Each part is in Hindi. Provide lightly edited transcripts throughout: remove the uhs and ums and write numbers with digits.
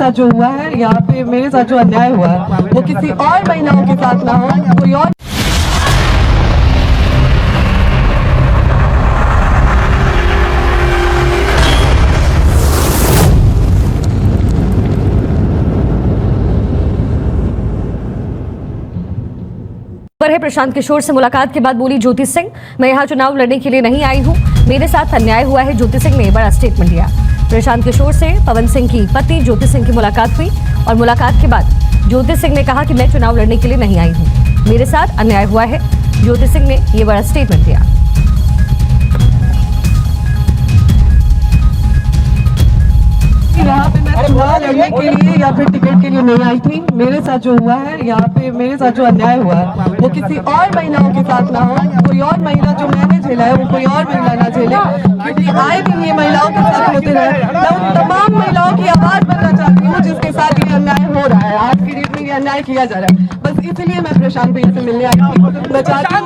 साथ जो हुआ है यहाँ पे, मेरे साथ जो अन्याय हुआ है वो किसी और महिलाओं के साथ ना हो, कोई और। पर है प्रशांत किशोर से मुलाकात के बाद बोली ज्योति सिंह, मैं यहाँ चुनाव लड़ने के लिए नहीं आई हूँ, मेरे साथ अन्याय हुआ है। ज्योति सिंह ने बड़ा स्टेटमेंट दिया। प्रशांत किशोर से पवन सिंह की पत्नी ज्योति सिंह की मुलाकात हुई और मुलाकात के बाद ज्योति सिंह ने कहा कि मैं चुनाव लड़ने के लिए नहीं आई हूँ, मेरे साथ अन्याय हुआ है। ज्योति सिंह ने ये बड़ा स्टेटमेंट दिया। यहाँ पे मैं चुनाव लड़ने के लिए या फिर टिकट के लिए नहीं आई थी। मेरे साथ जो हुआ है यहाँ पे, मेरे साथ जो अन्याय हुआ है वो किसी और महिलाओं के साथ ना हो, कोई और महिला जो मैंने झेला है वो कोई और महिला ना झेले, क्योंकि आए दिन ये महिलाओं के साथ होते रहे। मैं उन तमाम महिलाओं की आवाज बनना चाहती हूँ जिसके साथ ये अन्याय हो रहा है, आज की डेट में ये अन्याय किया जा रहा है। बस इसलिए मैं प्रशांत भैया से मिलने आई थी। मैं चाहती हूँ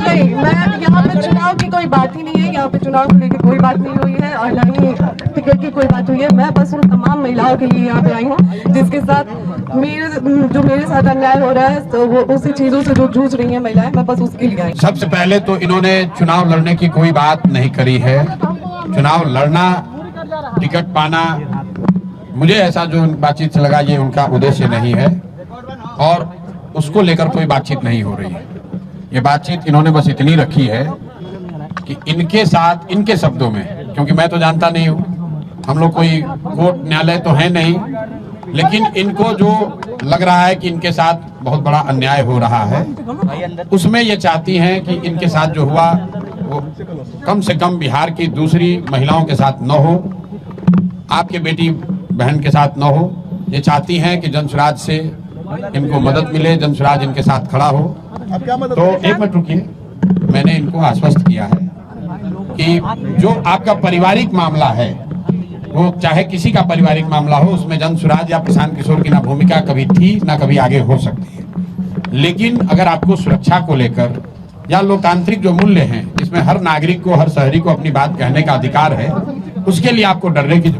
नहीं, मैं यहाँ पे चुनाव की कोई बात ही नहीं है, यहाँ पे चुनाव को लेकर कोई बात नहीं हुई है और न ही टिकट की कोई बात हुई है। मैं बस उन तमाम महिलाओं के लिए यहाँ पे आई हूँ जिसके साथ मेरे साथ अन्याय हो रहा है, तो वो उसी चीजों से जो जूझ रही है महिलाएं, मैं बस उसके लिए आई। सबसे पहले तो इन्होंने चुनाव लड़ने की कोई बात नहीं करी है। चुनाव लड़ना, टिकट पाना, मुझे ऐसा जो बातचीत से लगा ये उनका उद्देश्य नहीं है और उसको लेकर कोई बातचीत नहीं हो रही है। ये बातचीत इन्होंने बस इतनी रखी है कि इनके साथ, इनके शब्दों में, क्योंकि मैं तो जानता नहीं हूँ, हम लोग कोई कोर्ट न्यायालय तो है नहीं, लेकिन इनको जो लग रहा है कि इनके साथ बहुत बड़ा अन्याय हो रहा है, उसमें ये चाहती हैं कि इनके साथ जो हुआ वो कम से कम बिहार की दूसरी महिलाओं के साथ न हो, आपके बेटी बहन के साथ न हो। ये चाहती हैं कि जनसुराज से इनको मदद मिले, जनसुराज इनके साथ खड़ा हो। तो एक मिनट रुकिए, मैंने इनको आश्वस्त किया है कि जो आपका पारिवारिक मामला है, वो चाहे किसी का पारिवारिक मामला हो, उसमें जनसुराज या प्रशांत किशोर की ना भूमिका कभी थी ना कभी आगे हो सकती है। लेकिन अगर आपको सुरक्षा को लेकर या लोकतांत्रिक जो मूल्य हैं, जिसमें हर नागरिक को, हर शहरी को अपनी बात कहने का अधिकार है, उसके लिए आपको डरने की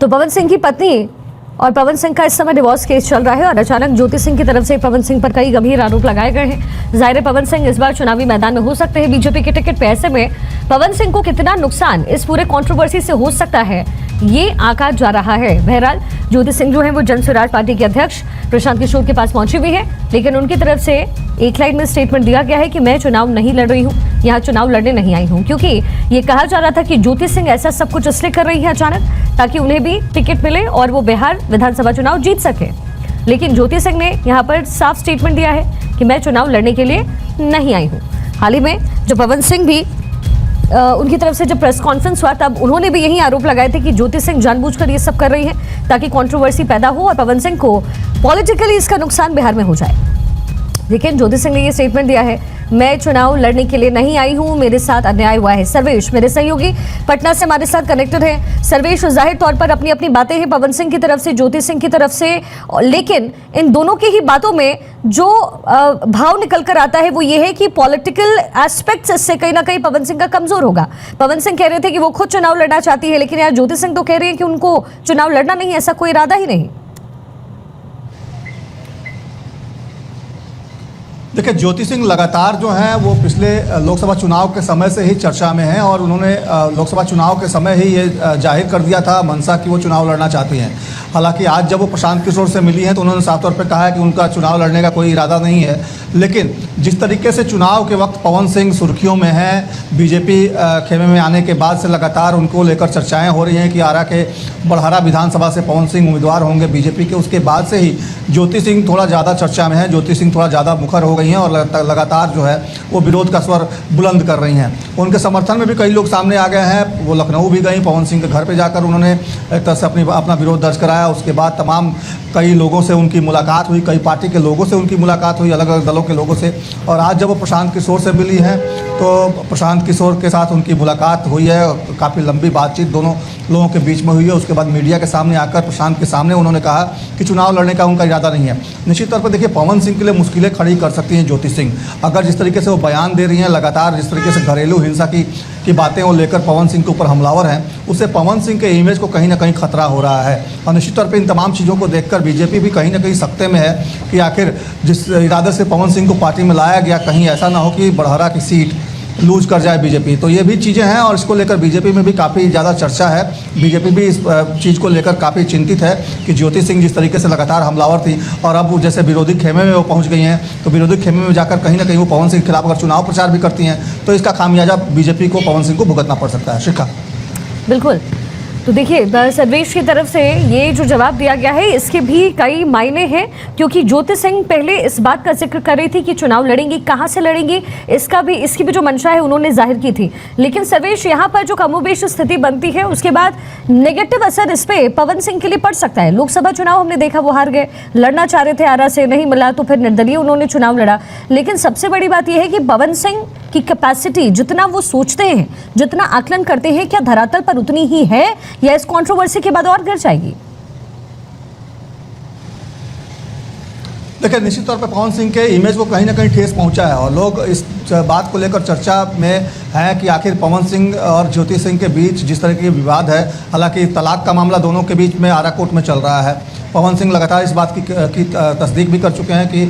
तो पवन सिंह की पत्नी और पवन सिंह का इस समय डिवोर्स केस चल रहा है और अचानक ज्योति सिंह की तरफ से पवन सिंह पर कई गंभीर आरोप लगाए गए हैं। जाहिर है पवन सिंह इस बार चुनावी मैदान में हो सकते हैं बीजेपी के टिकट पे। ऐसे में पवन सिंह को कितना नुकसान इस पूरे कंट्रोवर्सी से हो सकता है, ये आंका जा रहा है। बहरहाल ज्योति सिंह जो है वो जनसुराज पार्टी के अध्यक्ष प्रशांत किशोर के पास पहुंची हुई है, लेकिन उनकी तरफ से एक लाइन में स्टेटमेंट दिया गया है कि मैं चुनाव नहीं लड़ रही हूँ, यहाँ चुनाव लड़ने नहीं आई हूँ, क्योंकि ये कहा जा रहा था कि ज्योति सिंह ऐसा सब कुछ इसलिए कर रही है अचानक ताकि उन्हें भी टिकट मिले और वो बिहार विधानसभा चुनाव जीत सके। लेकिन ज्योति सिंह ने यहाँ पर साफ स्टेटमेंट दिया है कि मैं चुनाव लड़ने के लिए नहीं आई हूँ। हाल ही में जो पवन सिंह भी उनकी तरफ से जब प्रेस कॉन्फ्रेंस हुआ तब उन्होंने भी यही आरोप लगाए थे कि ज्योति सिंह जानबूझकर ये सब कर रही है ताकि कंट्रोवर्सी पैदा हो और पवन सिंह को पॉलिटिकली इसका नुकसान बिहार में हो जाए। लेकिन ज्योति सिंह ने ये स्टेटमेंट दिया है, मैं चुनाव लड़ने के लिए नहीं आई हूं, मेरे साथ अन्याय हुआ है। सर्वेश मेरे सहयोगी पटना से हमारे साथ कनेक्टेड है। सर्वेश, जाहिर तौर पर अपनी अपनी बातें हैं पवन सिंह की तरफ से, ज्योति सिंह की तरफ से, लेकिन इन दोनों की ही बातों में जो भाव निकल कर आता है वो ये है कि पॉलिटिकल एस्पेक्ट्स इससे कहीं ना कहीं पवन सिंह का कमजोर होगा। पवन सिंह कह रहे थे कि वो खुद चुनाव लड़ना चाहती है, लेकिन यार ज्योति सिंह तो कह रही है कि उनको चुनाव लड़ना नहीं, ऐसा कोई इरादा ही नहीं। देखिए, ज्योति सिंह लगातार जो हैं वो पिछले लोकसभा चुनाव के समय से ही चर्चा में हैं और उन्होंने लोकसभा चुनाव के समय ही ये जाहिर कर दिया था मनसा कि वो चुनाव लड़ना चाहती हैं। हालांकि आज जब वो प्रशांत किशोर से मिली हैं तो उन्होंने साफ तौर पे कहा है कि उनका चुनाव लड़ने का कोई इरादा नहीं है। लेकिन जिस तरीके से चुनाव के वक्त पवन सिंह सुर्खियों में हैं, बीजेपी खेमे में आने के बाद से लगातार उनको लेकर चर्चाएँ हो रही हैं कि आरा के बड़हरा विधानसभा से पवन सिंह उम्मीदवार होंगे बीजेपी के, उसके बाद से ही ज्योति सिंह थोड़ा ज़्यादा चर्चा में है, ज्योति सिंह थोड़ा ज़्यादा मुखर हो गई हैं और लगातार जो है वो विरोध का स्वर बुलंद कर रही हैं। उनके समर्थन में भी कई लोग सामने आ गए हैं। वो लखनऊ भी गई, पवन सिंह के घर पे जाकर उन्होंने एक तरह से अपना विरोध दर्ज कराया। उसके बाद तमाम कई लोगों से उनकी मुलाकात हुई, कई पार्टी के लोगों से उनकी मुलाकात हुई, अलग अलग दलों के लोगों से। और आज जब वो प्रशांत किशोर से मिली हैं तो प्रशांत किशोर के साथ उनकी मुलाकात हुई है, काफ़ी लंबी बातचीत दोनों लोगों के बीच में हुई है। उसके बाद मीडिया के सामने आकर प्रशांत के सामने उन्होंने कहा कि चुनाव लड़ने का उनका इरादा नहीं है। निश्चित तौर पर देखिए, पवन सिंह के लिए मुश्किलें खड़ी कर सकती हैं ज्योति सिंह, अगर जिस तरीके से वो बयान दे रही हैं, लगातार जिस तरीके से घरेलू हिंसा की की बातें वो लेकर पवन सिंह के ऊपर हमलावर हैं, उससे पवन सिंह के इमेज को कहीं ना कहीं खतरा हो रहा है। और निश्चित तौर पे इन तमाम चीज़ों को देखकर बीजेपी भी कहीं ना कहीं सकते में है कि आखिर जिस इरादे से पवन सिंह को पार्टी में लाया गया, कहीं ऐसा ना हो कि बड़हरा की सीट लूज कर जाए बीजेपी। तो ये भी चीज़ें हैं और इसको लेकर बीजेपी में भी काफ़ी ज़्यादा चर्चा है। बीजेपी भी इस चीज़ को लेकर काफ़ी चिंतित है कि ज्योति सिंह जिस तरीके से लगातार हमलावर थी और अब वो जैसे विरोधी खेमे में वो पहुंच गई हैं, तो विरोधी खेमे में जाकर कहीं ना कहीं वो पवन सिंह के खिलाफ अगर चुनाव प्रचार भी करती हैं तो इसका खामियाजा बीजेपी को, पवन सिंह को भुगतना पड़ सकता है। शिखा, बिल्कुल। तो देखिए, सर्वेश की तरफ से ये जो जवाब दिया गया है इसके भी कई मायने हैं, क्योंकि ज्योति सिंह पहले इस बात का जिक्र कर रही थी कि चुनाव लड़ेंगी, कहाँ से लड़ेंगी इसकी भी जो मंशा है उन्होंने जाहिर की थी। लेकिन सर्वेश, यहाँ पर जो कमोबेश स्थिति बनती है उसके बाद नेगेटिव असर इस पे पवन सिंह के लिए पड़ सकता है। लोकसभा चुनाव हमने देखा वो हार गए, लड़ना चाह रहे थे आरा से, नहीं मिला तो फिर निर्दलीय उन्होंने चुनाव लड़ा। लेकिन सबसे बड़ी बात यह है कि पवन सिंह की कैपेसिटी, जितना वो सोचते हैं, जितना आकलन करते हैं, क्या धरातल पर उतनी ही है या इस कंट्रोवर्सी के बाद और गिर जाएगी? देखिए, निश्चित तौर पर पवन सिंह के इमेज को कहीं ना कहीं ठेस पहुंचा है और लोग इस बात को लेकर चर्चा में है कि आखिर पवन सिंह और ज्योति सिंह के बीच जिस तरह की विवाद है, हालांकि तलाक का मामला दोनों के बीच में आरा कोर्ट में चल रहा है। पवन सिंह लगातार इस बात की तस्दीक भी कर चुके हैं कि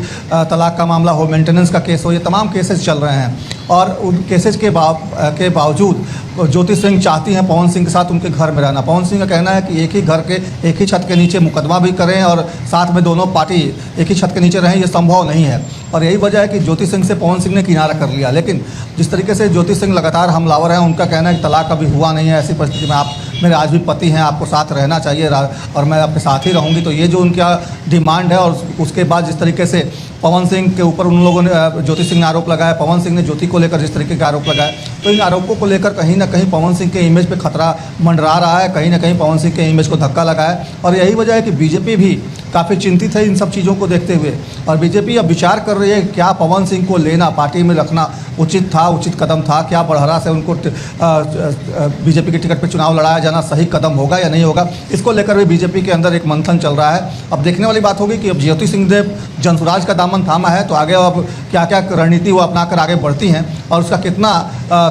तलाक का मामला हो, मेंटेनेंस का केस हो, ये तमाम केसेस चल रहे हैं और उन केसेस के बावजूद ज्योति सिंह चाहती हैं पवन सिंह के साथ उनके घर में रहना। पवन सिंह का कहना है कि एक ही घर के, एक ही छत के नीचे मुकदमा भी करें और साथ में दोनों पार्टी एक ही छत के नीचे रहें, ये संभव नहीं है। और यही वजह है कि ज्योति सिंह से पवन सिंह ने किनारा कर लिया। लेकिन जिस तरीके से ज्योति सिंह लगातार हमलावर हैं, उनका कहना है कि तलाक अभी हुआ नहीं है, ऐसी परिस्थिति में आप मेरे आज भी पति हैं, आपको साथ रहना चाहिए और मैं आपके साथ ही रहूँगी। तो ये जो उनका डिमांड है और उसके बाद जिस तरीके से पवन सिंह के ऊपर उन लोगों ने, ज्योति सिंह ने आरोप लगाया, पवन सिंह ने ज्योति को लेकर जिस तरीके के आरोप लगाए, तो इन आरोपों को लेकर कहीं ना कहीं पवन सिंह के इमेज पे खतरा मंडरा रहा है, कहीं ना कहीं पवन सिंह के इमेज को धक्का लगा है। और यही वजह है कि बीजेपी भी काफ़ी चिंतित है इन सब चीज़ों को देखते हुए और बीजेपी अब विचार कर रही है क्या पवन सिंह को लेना, पार्टी में रखना उचित था, उचित कदम था, क्या बड़हरा से उनको बीजेपी की टिकट पर चुनाव लड़ाया जाना सही कदम होगा या नहीं होगा। इसको लेकर भी बीजेपी के अंदर एक मंथन चल रहा है। अब देखने वाली बात होगी कि अब ज्योति सिंह ने जनसुराज का दामन थामा है, तो आगे अब क्या क्या रणनीति वो अपनाकर आगे बढ़ती हैं और उसका कितना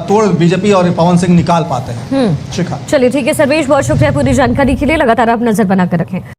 तोड़ बीजेपी और पवन सिंह निकाल पाते हैं। शिखा, चलिए ठीक है सर्वेश, बहुत शुक्रिया पूरी जानकारी के लिए। लगातार आप नजर बनाकर रखें।